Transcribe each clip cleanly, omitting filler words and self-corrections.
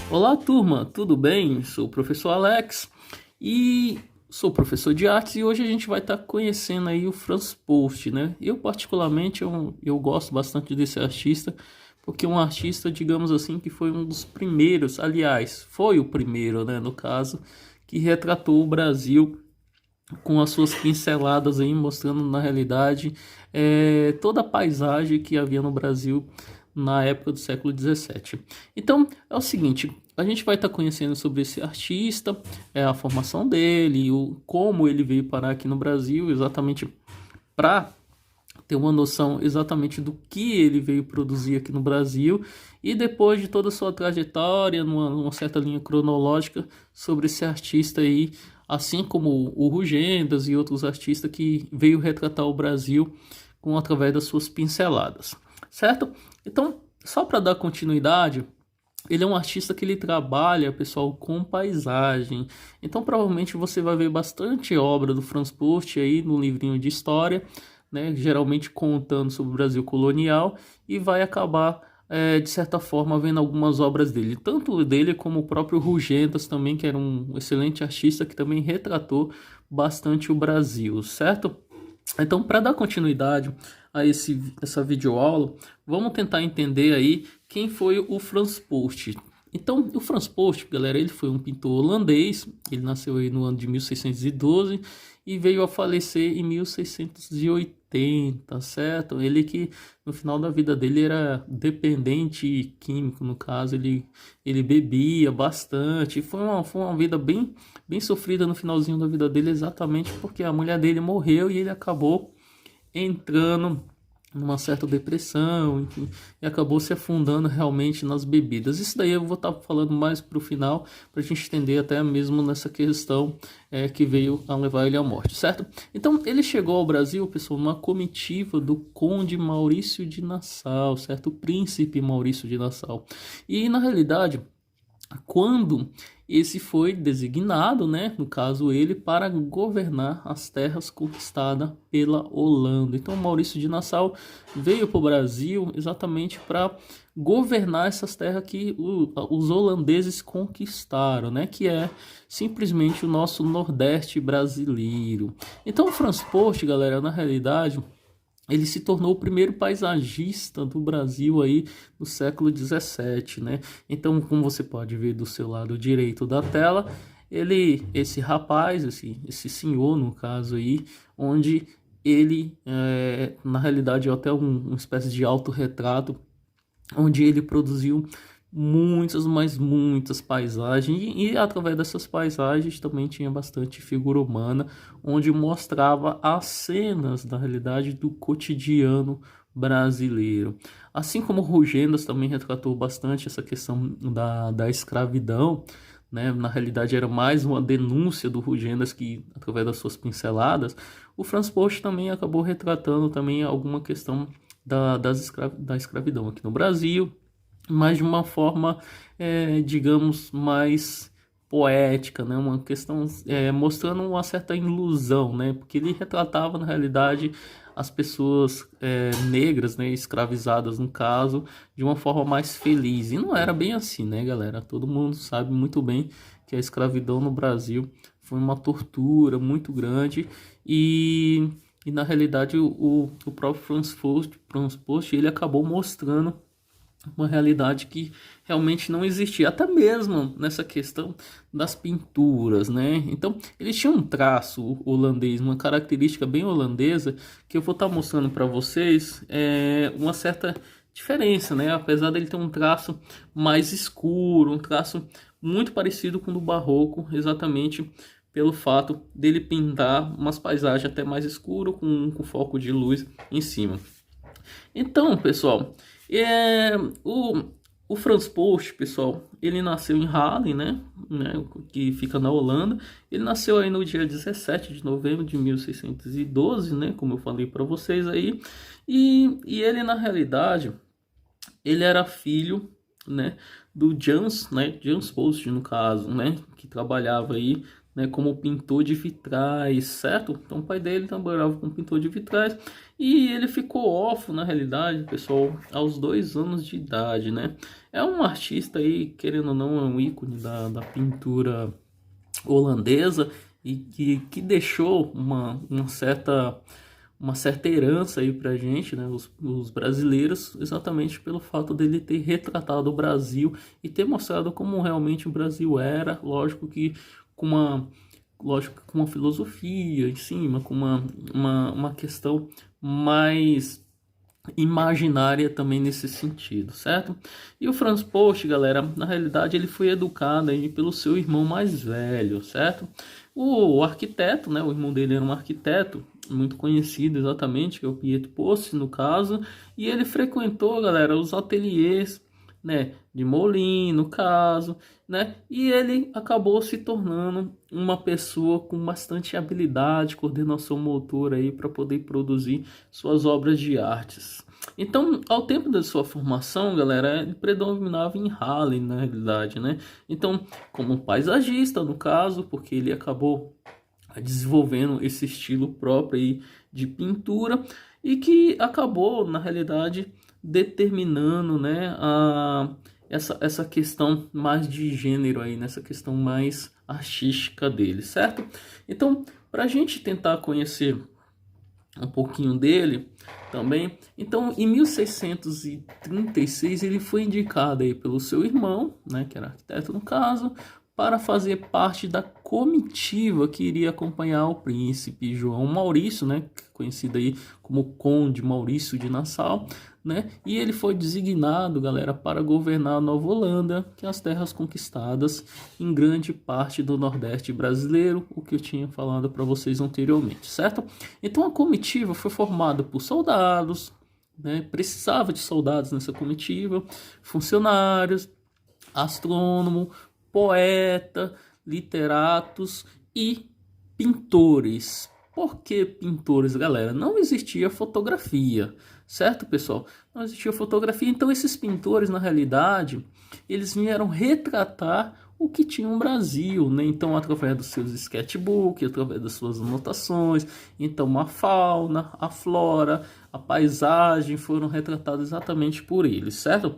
Olá, turma, tudo bem? Sou o professor Alex e sou professor de artes e hoje a gente vai estar conhecendo aí o Franz Post, né? Eu particularmente eu gosto bastante desse artista porque é um artista, digamos assim, que foi um dos primeiros, aliás, foi o primeiro, né, no caso, que retratou o Brasil com as suas pinceladas aí, mostrando na realidade toda a paisagem que havia no Brasil na época do século XVII. Então é o seguinte, a gente vai estar conhecendo sobre esse artista, a formação dele, como ele veio parar aqui no Brasil, exatamente para ter uma noção exatamente do que ele veio produzir aqui no Brasil e depois de toda a sua trajetória, numa certa linha cronológica sobre esse artista aí, assim como o Rugendas e outros artistas que veio retratar o Brasil através das suas pinceladas, certo? Então, só para dar continuidade, ele é um artista que ele trabalha, pessoal, com paisagem. Então, provavelmente você vai ver bastante obra do Franz Post aí no livrinho de história, né? Geralmente contando sobre o Brasil colonial e vai acabar, de certa forma, vendo algumas obras dele. Tanto dele como o próprio Rugendas também, que era um excelente artista que também retratou bastante o Brasil, certo? Então, para dar continuidade a essa videoaula, vamos tentar entender aí quem foi o Franz Post. Então, o Franz Post, galera, ele foi um pintor holandês, ele nasceu aí no ano de 1612 e veio a falecer em 1680, certo? Ele que no final da vida dele era dependente químico, no caso, ele bebia bastante, foi uma vida bem sofrida no finalzinho da vida dele, exatamente porque a mulher dele morreu e ele acabou entrando numa certa depressão, enfim, e acabou se afundando realmente nas bebidas. Isso daí eu vou estar falando mais para o final, para a gente entender até mesmo nessa questão que veio a levar ele à morte, certo? Então, ele chegou ao Brasil, pessoal, numa comitiva do Conde Maurício de Nassau, certo? O príncipe Maurício de Nassau. E, na realidade, quando esse foi designado, né, no caso ele, para governar as terras conquistadas pela Holanda. Então Maurício de Nassau veio para o Brasil exatamente para governar essas terras que os holandeses conquistaram, né, que é simplesmente o nosso Nordeste brasileiro. Então o Franz Post, galera, na realidade ele se tornou o primeiro paisagista do Brasil aí no século XVII, né? Então, como você pode ver do seu lado direito da tela, esse rapaz, esse senhor, no caso aí, onde ele, na realidade, é até uma espécie de autorretrato, onde ele produziu muitas, mas muitas paisagens e através dessas paisagens também tinha bastante figura humana, onde mostrava as cenas da realidade do cotidiano brasileiro. Assim como Rugendas também retratou bastante essa questão da escravidão, né? Na realidade era mais uma denúncia do Rugendas que através das suas pinceladas, o Franz Post também acabou retratando também alguma questão da escravidão aqui no Brasil, mas de uma forma, digamos, mais poética, né? Uma questão, mostrando uma certa ilusão, né? Porque ele retratava, na realidade, as pessoas negras, né? Escravizadas, no caso, de uma forma mais feliz. E não era bem assim, né, galera? Todo mundo sabe muito bem que a escravidão no Brasil foi uma tortura muito grande e na realidade, o próprio Franz Post, ele acabou mostrando uma realidade que realmente não existia, até mesmo nessa questão das pinturas, né? Então, ele tinha um traço holandês, uma característica bem holandesa, que eu vou estar mostrando para vocês, uma certa diferença, né? Apesar dele ter um traço mais escuro, um traço muito parecido com o do Barroco, exatamente pelo fato dele pintar umas paisagens até mais escuro, com foco de luz em cima. Então, pessoal, é, o, o Franz Post, pessoal, ele nasceu em Haarlem, né, que fica na Holanda. Ele nasceu aí no dia 17 de novembro de 1612, né, como eu falei para vocês aí. E ele, na realidade, ele era filho, né, do Jans, né, Jans Post, no caso, né, que trabalhava aí né, como pintor de vitrais, certo? Então o pai dele trabalhava como pintor de vitrais e ele ficou órfão, na realidade, pessoal, aos 2 anos de idade, né? É um artista aí, querendo ou não, é um ícone da pintura holandesa e que deixou uma certa herança aí pra gente, né, os brasileiros, exatamente pelo fato dele ter retratado o Brasil e ter mostrado como realmente o Brasil era, lógico que com uma, com uma filosofia em cima, com uma questão mais imaginária também nesse sentido, certo? E o Franz Post, galera, na realidade ele foi educado aí pelo seu irmão mais velho, certo? O arquiteto, né, o irmão dele era um arquiteto muito conhecido exatamente, que é o Pietro Post no caso, e ele frequentou, galera, os ateliês, né, de Moulin, no caso, né, e ele acabou se tornando uma pessoa com bastante habilidade, coordenação motora aí para poder produzir suas obras de artes. Então, ao tempo da sua formação, galera, ele predominava em Halle, na realidade, né? Então, como paisagista, no caso, porque ele acabou desenvolvendo esse estilo próprio aí de pintura e que acabou, na realidade, determinando, né, essa questão mais de gênero aí, nessa questão mais artística dele, certo? Então, para a gente tentar conhecer um pouquinho dele também, então em 1636 ele foi indicado aí pelo seu irmão, né, que era arquiteto no caso, para fazer parte da comitiva que iria acompanhar o príncipe João Maurício, né, conhecido aí como Conde Maurício de Nassau, né, e ele foi designado, galera, para governar a Nova Holanda, que é as terras conquistadas em grande parte do Nordeste brasileiro, o que eu tinha falado para vocês anteriormente, certo? Então a comitiva foi formada por soldados, né, precisava de soldados nessa comitiva, funcionários, astrônomo, poeta, literatos e pintores. Por que pintores, galera? Não existia fotografia, certo, pessoal? Não existia fotografia, então esses pintores, na realidade, eles vieram retratar o que tinha no Brasil, né? Então, através dos seus sketchbooks, através das suas anotações, então a fauna, a flora, a paisagem foram retratados exatamente por eles, certo?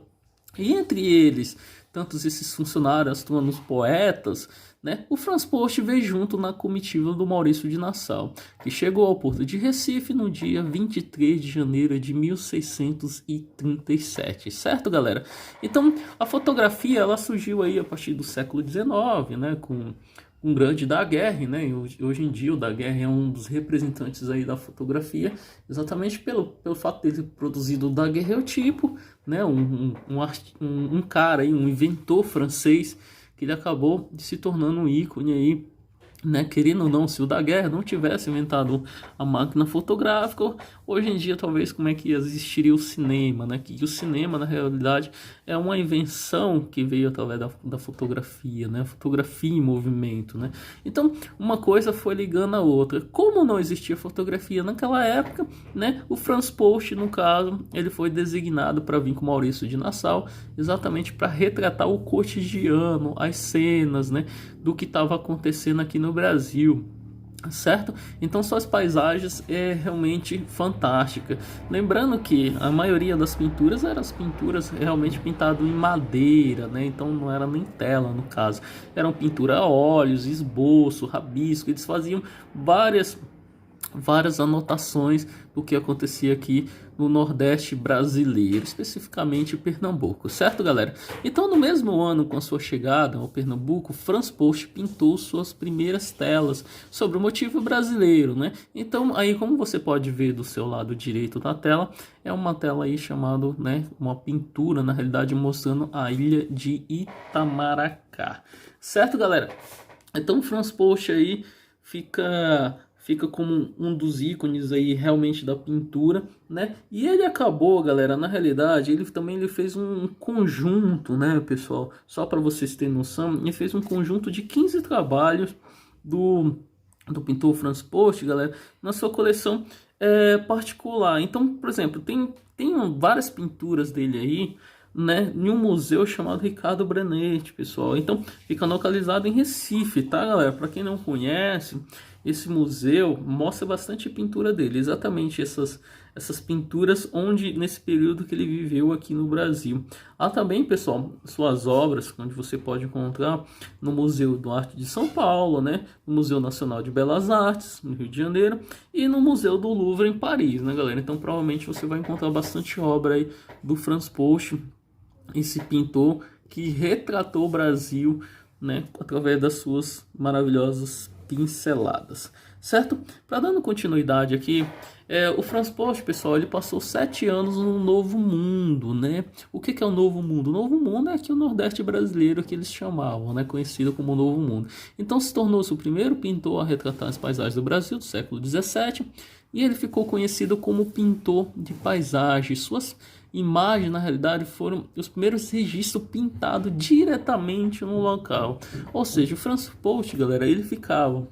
E entre eles, tantos esses funcionários, astrônomos, poetas, né, o Franz Post veio junto na comitiva do Maurício de Nassau, que chegou ao porto de Recife no dia 23 de janeiro de 1637, certo, galera? Então, a fotografia ela surgiu aí a partir do século XIX, né, com um grande Daguerre, né? Hoje em dia o Daguerre é um dos representantes aí da fotografia, exatamente pelo fato de ter produzido o daguerreotipo, né? Um cara aí, um inventor francês, que ele acabou se tornando um ícone aí, né, querendo ou não, se o Daguerre não tivesse inventado a máquina fotográfica, hoje em dia talvez como é que existiria o cinema, né, que o cinema na realidade é uma invenção que veio através da fotografia, né, fotografia em movimento, né, então uma coisa foi ligando a outra. Como não existia fotografia naquela época, né, o Franz Post, no caso, ele foi designado para vir com Maurício de Nassau, exatamente para retratar o cotidiano, as cenas, né, do que estava acontecendo aqui no Brasil, certo? Então suas paisagens é realmente fantástica. Lembrando que a maioria das pinturas eram as pinturas realmente pintadas em madeira, né? Então não era nem tela no caso, eram pintura a óleos, esboço, rabisco. Eles faziam várias anotações do que acontecia aqui no Nordeste brasileiro, especificamente Pernambuco, certo, galera? Então, no mesmo ano, com a sua chegada ao Pernambuco, Franz Post pintou suas primeiras telas sobre o motivo brasileiro, né? Então, aí, como você pode ver do seu lado direito da tela, é uma tela aí chamada, né, uma pintura, na realidade, mostrando a ilha de Itamaracá, certo, galera? Então, Franz Post aí fica como um dos ícones aí realmente da pintura, né? E ele acabou, galera, na realidade, ele fez um conjunto, né, pessoal? Só para vocês terem noção, ele fez um conjunto de 15 trabalhos do pintor Franz Post, galera, na sua coleção particular. Então, por exemplo, tem várias pinturas dele aí né, em um museu chamado Ricardo Brenetti, pessoal. Então, fica localizado em Recife, tá, galera? Para quem não conhece, esse museu mostra bastante pintura dele, exatamente essas pinturas onde nesse período que ele viveu aqui no Brasil. Há também, pessoal, suas obras, onde você pode encontrar no Museu do Arte de São Paulo, né, no Museu Nacional de Belas Artes, no Rio de Janeiro, e no Museu do Louvre, em Paris, né, galera? Então, provavelmente você vai encontrar bastante obra aí do Franz Post, esse pintor que retratou o Brasil, né, através das suas maravilhosas pinceladas, certo? Para dando continuidade aqui, o Franz Post, pessoal, ele passou 7 anos no Novo Mundo, né? O que é o Novo Mundo? O Novo Mundo é aqui o Nordeste brasileiro que eles chamavam, né? Conhecido como Novo Mundo. Então se tornou-se o primeiro pintor a retratar as paisagens do Brasil do século XVII, e ele ficou conhecido como pintor de paisagens. Suas imagens, na realidade, foram os primeiros registros pintados diretamente no local. Ou seja, o Franz Post, galera, ele ficava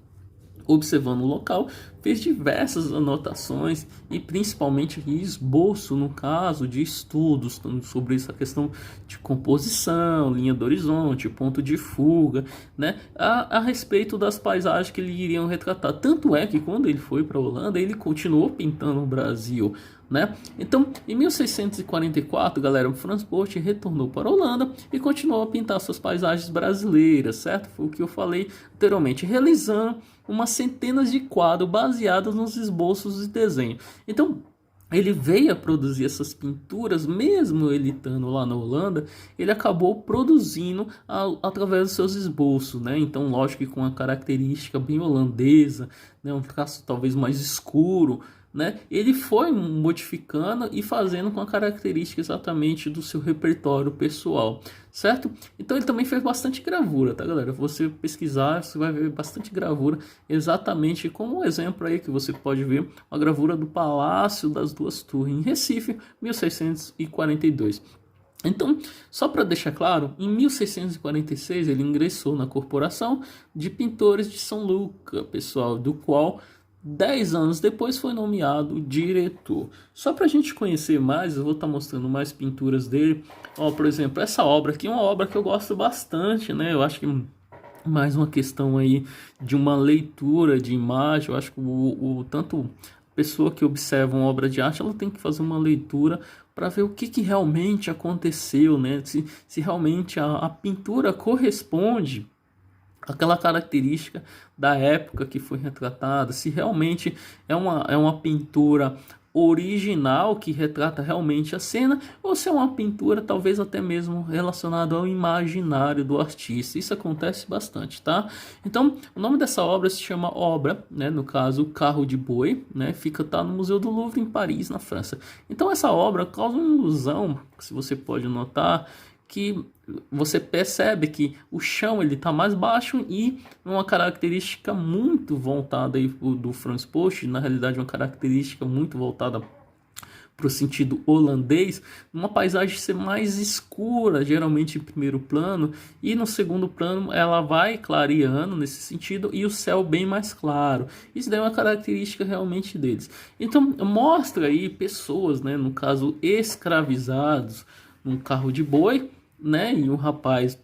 observando o local, fez diversas anotações e principalmente esboço, no caso de estudos sobre essa questão de composição, linha do horizonte, ponto de fuga, né, a respeito das paisagens que ele iriam retratar. Tanto é que quando ele foi para a Holanda, ele continuou pintando o Brasil, né? Então, em 1644, galera, o Franz Post retornou para a Holanda e continuou a pintar suas paisagens brasileiras, certo? Foi o que eu falei anteriormente, realizando umas centenas de quadros baseados nos esboços e desenhos. Então, ele veio a produzir essas pinturas, mesmo ele estando lá na Holanda, ele acabou produzindo através dos seus esboços, né? Então, lógico que com uma característica bem holandesa, né? Um traço talvez mais escuro, né? Ele foi modificando e fazendo com a característica exatamente do seu repertório pessoal, certo? Então ele também fez bastante gravura, tá, galera? Você pesquisar, você vai ver bastante gravura, exatamente como um exemplo aí que você pode ver, a gravura do Palácio das Duas Torres em Recife, 1642. Então, só para deixar claro, em 1646 ele ingressou na Corporação de Pintores de São Lucas, pessoal, do qual 10 anos depois foi nomeado diretor. Só para a gente conhecer mais, eu vou estar mostrando mais pinturas dele. Ó, por exemplo, essa obra aqui é uma obra que eu gosto bastante, né? Eu acho que mais uma questão aí de uma leitura de imagem. Eu acho que tanto a pessoa que observa uma obra de arte, ela tem que fazer uma leitura para ver o que realmente aconteceu, né? Se realmente a pintura corresponde aquela característica da época que foi retratada, se realmente é uma pintura original que retrata realmente a cena, ou se é uma pintura talvez até mesmo relacionada ao imaginário do artista. Isso acontece bastante, tá? Então, o nome dessa obra se chama Obra, né, no caso Carro de Boi, né, tá no Museu do Louvre em Paris, na França. Então essa obra causa uma ilusão, se você pode notar, que você percebe que o chão ele está mais baixo e uma característica muito voltada aí do Franz Post, na realidade uma característica muito voltada para o sentido holandês, uma paisagem ser mais escura, geralmente em primeiro plano, e no segundo plano ela vai clareando nesse sentido e o céu bem mais claro. Isso daí é uma característica realmente deles. Então mostra aí pessoas, né, no caso escravizados, num carro de boi, né, e um rapaz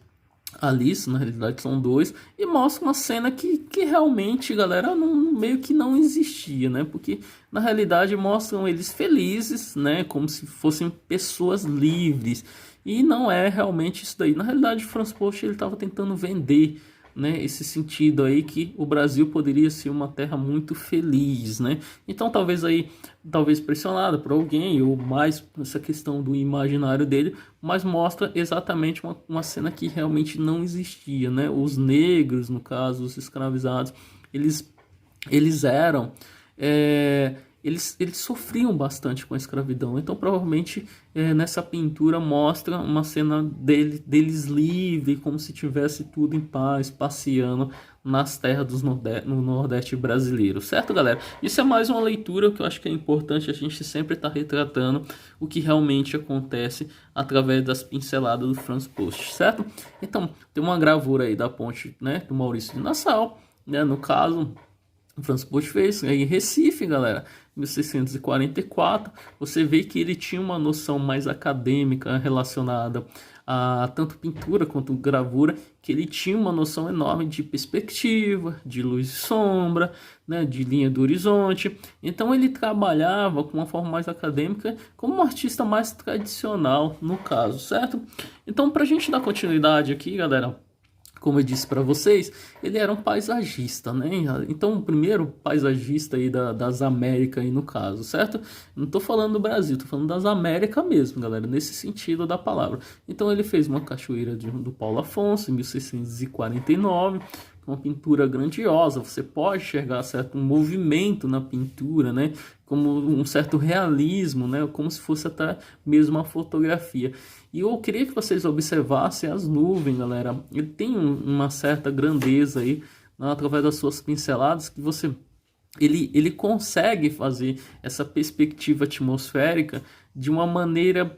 Alice, na realidade são dois, e mostra uma cena que realmente, galera, meio que não existia, né, porque na realidade mostram eles felizes, né, como se fossem pessoas livres, e não é realmente isso daí. Na realidade o Franz Post ele estava tentando vender, né, esse sentido aí que o Brasil poderia ser uma terra muito feliz, né? Então talvez pressionado por alguém ou mais essa questão do imaginário dele, mas mostra exatamente uma cena que realmente não existia, né? Os negros, no caso, os escravizados, eles eram eles sofriam bastante com a escravidão. Então provavelmente nessa pintura mostra uma cena deles livre, como se tivesse tudo em paz, passeando nas terras no Nordeste brasileiro, certo, galera? Isso é mais uma leitura que eu acho que é importante a gente sempre estar retratando o que realmente acontece através das pinceladas do Franz Post, certo? Então tem uma gravura aí da ponte, né, do Maurício de Nassau, né, no caso O Franz Boas fez em Recife, galera, 1644. Você vê que ele tinha uma noção mais acadêmica relacionada a tanto pintura quanto gravura, que ele tinha uma noção enorme de perspectiva, de luz e sombra, né, de linha do horizonte. Então ele trabalhava com uma forma mais acadêmica, como um artista mais tradicional no caso, certo? Então, para a gente dar continuidade aqui, galera, como eu disse para vocês, ele era um paisagista, né? Então, o primeiro paisagista aí das Américas, aí no caso, certo? Não estou falando do Brasil, estou falando das Américas mesmo, galera, nesse sentido da palavra. Então, ele fez uma cachoeira do Paulo Afonso, em 1649, uma pintura grandiosa. Você pode enxergar certo movimento na pintura, né? Como um certo realismo, né? Como se fosse até mesmo uma fotografia. E eu queria que vocês observassem as nuvens, galera. Ele tem uma certa grandeza aí, né, através das suas pinceladas, que ele consegue fazer essa perspectiva atmosférica de uma maneira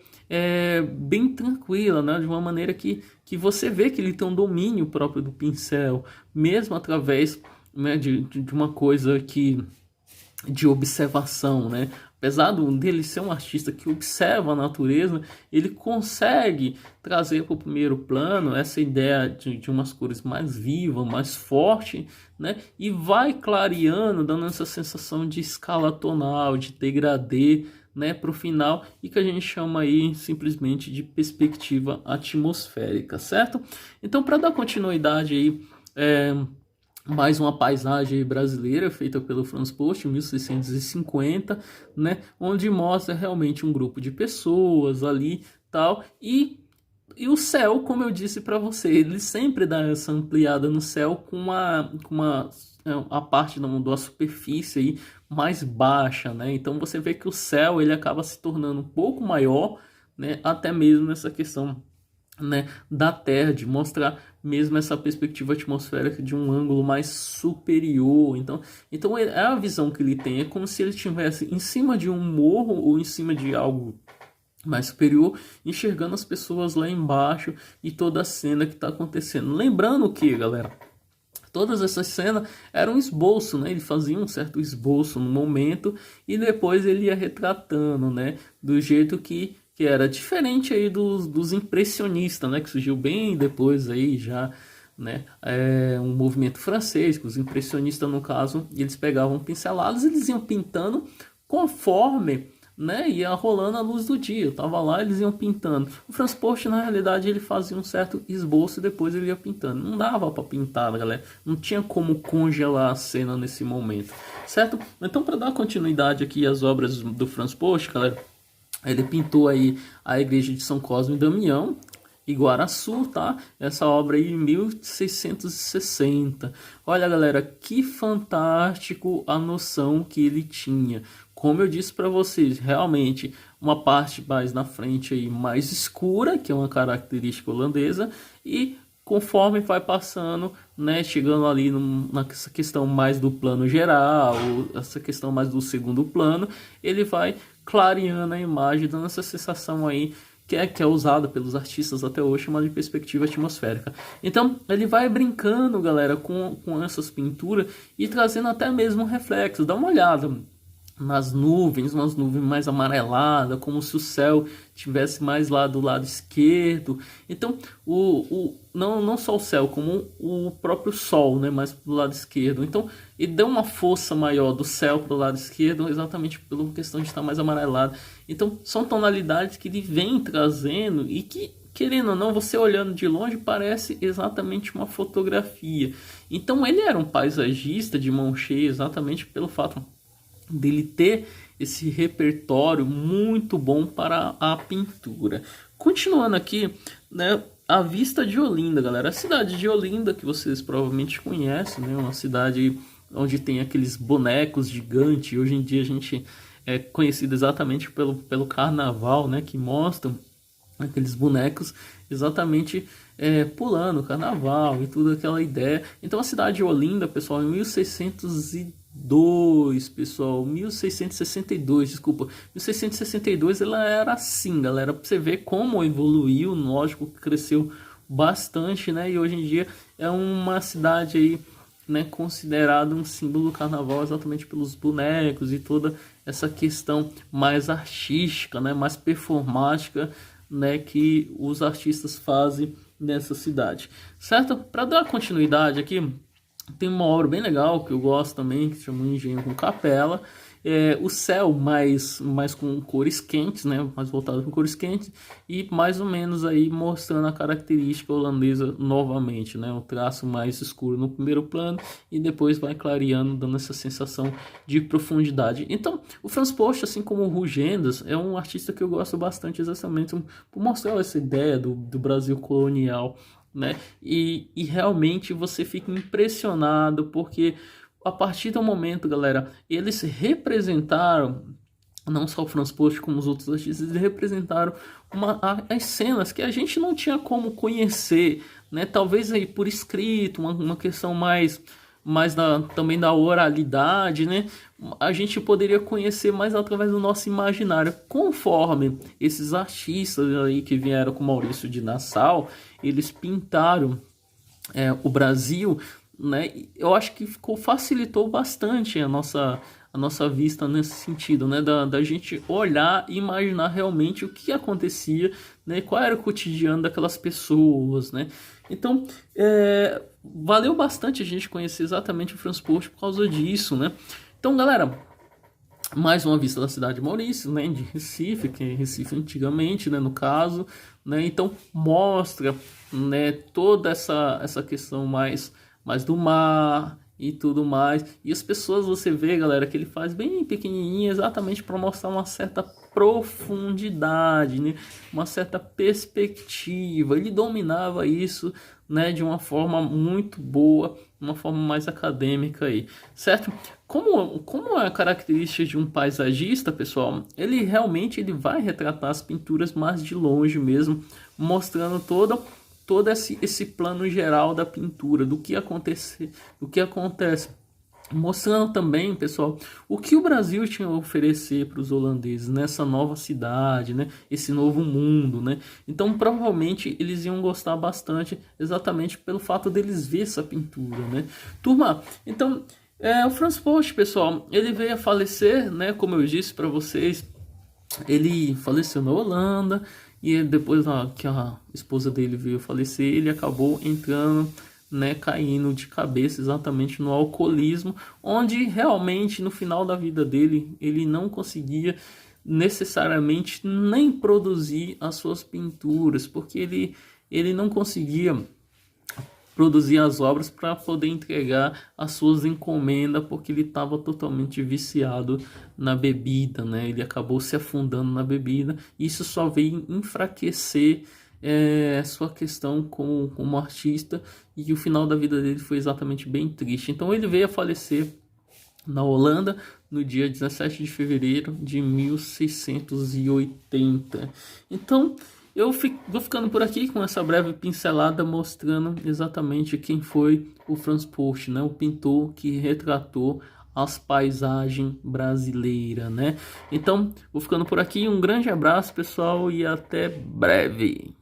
bem tranquila, né? De uma maneira que você vê que ele tem um domínio próprio do pincel, mesmo através, né, de uma coisa de observação, né? Apesar dele ser um artista que observa a natureza, ele consegue trazer para o primeiro plano essa ideia de umas cores mais vivas, mais forte, né? E vai clareando, dando essa sensação de escala tonal, de degradê, né, para o final, e que a gente chama aí simplesmente de perspectiva atmosférica, certo? Então, para dar continuidade aí, mais uma paisagem brasileira feita pelo Franz Boas em 1650, né, onde mostra realmente um grupo de pessoas ali, tal, e o céu, como eu disse para você, ele sempre dá essa ampliada no céu com a parte da superfície aí mais baixa, né? Então você vê que o céu ele acaba se tornando um pouco maior, né, até mesmo nessa questão, né, da Terra, de mostrar mesmo essa perspectiva atmosférica de um ângulo mais superior. Então é a visão que ele tem, é como se ele estivesse em cima de um morro ou em cima de algo mais superior, enxergando as pessoas lá embaixo e toda a cena que está acontecendo. Lembrando que, galera, todas essas cenas eram um esboço, né? Ele fazia um certo esboço no momento e depois ele ia retratando, né, do jeito que era diferente aí dos impressionistas, né, que surgiu bem depois aí já, né, um movimento francês, que os impressionistas no caso, eles pegavam pinceladas e eles iam pintando conforme, né, ia rolando a luz do dia. Eu tava lá, eles iam pintando. O Franz Boas, na realidade, ele fazia um certo esboço e depois ele ia pintando. Não dava para pintar, galera. Não tinha como congelar a cena nesse momento, certo? Então, para dar continuidade aqui às obras do Franz Boas, galera, ele pintou aí a igreja de São Cosme e Damião, Iguaraçu, tá? Essa obra aí em 1660. Olha, galera, que fantástico a noção que ele tinha. Como eu disse para vocês, realmente uma parte mais na frente aí mais escura, que é uma característica holandesa, e conforme vai passando, né, chegando ali nessa questão mais do plano geral, essa questão mais do segundo plano, ele vai clareando a imagem, dando essa sensação aí que é usada pelos artistas até hoje, chamada de perspectiva atmosférica. Então, ele vai brincando, galera, com essas pinturas e trazendo até mesmo um reflexo. Dá uma olhada nas nuvens, umas nuvens mais amareladas, como se o céu tivesse mais lá do lado esquerdo. Então, não só o céu, como o próprio sol, né, mais do lado esquerdo. Então, ele deu uma força maior do céu para o lado esquerdo, exatamente pela questão de estar mais amarelado. Então, são tonalidades que ele vem trazendo e que, querendo ou não, você olhando de longe parece exatamente uma fotografia. Então, ele era um paisagista de mão cheia exatamente pelo fato dele ter esse repertório muito bom para a pintura. Continuando aqui, né, a vista de Olinda, galera. A cidade de Olinda, que vocês provavelmente conhecem, né, uma cidade onde tem aqueles bonecos gigantes. Hoje em dia a gente é conhecido exatamente pelo carnaval, né, que mostram aqueles bonecos exatamente pulando o carnaval e tudo aquela ideia. Então a cidade de Olinda, pessoal, em 1662, desculpa, 1662 ela era assim, galera, pra você ver como evoluiu, lógico, cresceu bastante, né, e hoje em dia é uma cidade aí né, considerado um símbolo do carnaval exatamente pelos bonecos e toda essa questão mais artística, né, mais performática, né, que os artistas fazem nessa cidade, certo? Para dar continuidade aqui, tem uma obra bem legal que eu gosto também, que se chama Um Engenho com Capela. O céu mais com cores quentes, né? Mais voltado com cores quentes e mais ou menos aí mostrando a característica holandesa novamente, né? Um traço mais escuro no primeiro plano e depois vai clareando, dando essa sensação de profundidade. Então, o Frans Post, assim como o Rugendas, é um artista que eu gosto bastante exatamente por mostrar essa ideia do Brasil colonial, né? E realmente você fica impressionado porque a partir do momento, galera, eles representaram, não só o Frans Post como os outros artistas, eles representaram as cenas que a gente não tinha como conhecer, né? Talvez aí por escrito, uma questão mais também da oralidade, né? A gente poderia conhecer mais através do nosso imaginário, conforme esses artistas aí que vieram com Maurício de Nassau, eles pintaram o Brasil, né? Eu acho que facilitou bastante a nossa vista nesse sentido, né? Da gente olhar e imaginar realmente o que acontecia, né? Qual era o cotidiano daquelas pessoas, né? Então, valeu bastante a gente conhecer exatamente o Frans Post por causa disso, né? Então, galera, mais uma vista da cidade de Maurício, né, de Recife, que é Recife antigamente, né, no caso, né, então mostra, né, toda essa questão mais do mar e tudo mais, e as pessoas você vê, galera, que ele faz bem pequenininha, exatamente para mostrar uma certa profundidade, né, uma certa perspectiva, ele dominava isso, né, de uma forma muito boa, uma forma mais acadêmica aí, certo? Como é a característica de um paisagista, pessoal, ele realmente ele vai retratar as pinturas mais de longe mesmo, mostrando todo esse plano geral da pintura, do que acontece, mostrando também, pessoal, o que o Brasil tinha a oferecer para os holandeses nessa nova cidade, né? Esse novo mundo, né? Então, provavelmente, eles iam gostar bastante, exatamente pelo fato deles ver essa pintura, né? Turma, então, o Frans Post, pessoal, ele veio a falecer, né? Como eu disse para vocês, ele faleceu na Holanda e depois que a esposa dele veio falecer, ele acabou entrando, né, caindo de cabeça exatamente no alcoolismo, onde realmente no final da vida dele ele não conseguia necessariamente nem produzir as suas pinturas, porque ele não conseguia produzir as obras para poder entregar as suas encomendas, porque ele estava totalmente viciado na bebida, né? Ele acabou se afundando na bebida. Isso só veio enfraquecer sua questão como artista, e o final da vida dele foi exatamente bem triste. Então ele veio a falecer na Holanda no dia 17 de fevereiro de 1680. Então vou ficando por aqui com essa breve pincelada mostrando exatamente quem foi o Frans Post, né? O pintor que retratou as paisagens brasileiras, né? Então, vou ficando por aqui. Um grande abraço, pessoal, e até breve.